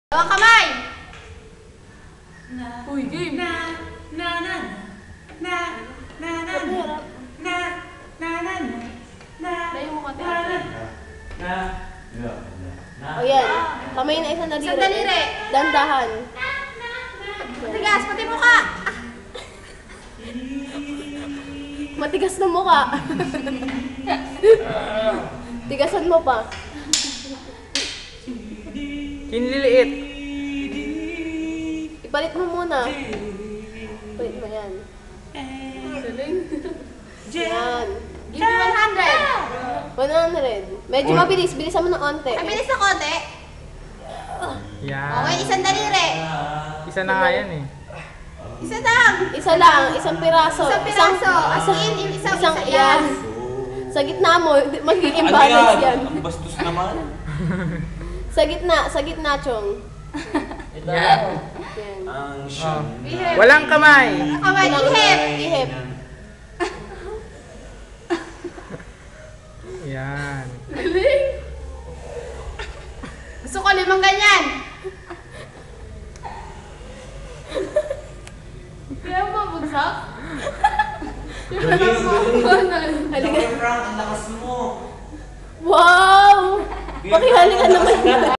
Dalawang kamay! Uy, game! Layo mo ka, O yan, kamay na isang daliri. Isang daliri. Dandahan. Matigas, pati mukha! Matigas na mukha. Tigasan mo pa. Kinliliit. Ipalit mo muna. Ipalit mo yan. Yan. Give me 100! 100. Medyo mabilis. Bilisan mo ng onte. Ang bilis na konti. Yan. Okay, isang daliri. Isa na nga yan eh. Isa lang. Isa lang. Isang piraso. Isang piraso. As in, isang isa yan. Sa gitna mo, magiging balance yan. Ang bastos naman. Sa gitna, Chong. Yan. Yan. Ang siyang Walang kamay. Kamay, ihip. Ihip. Yan. Gusto ko 5 ganyan. Kaya mo mabagsak? galing. Halika. Frank, ang lakas mo. Wow! Pakihalikan naman yan.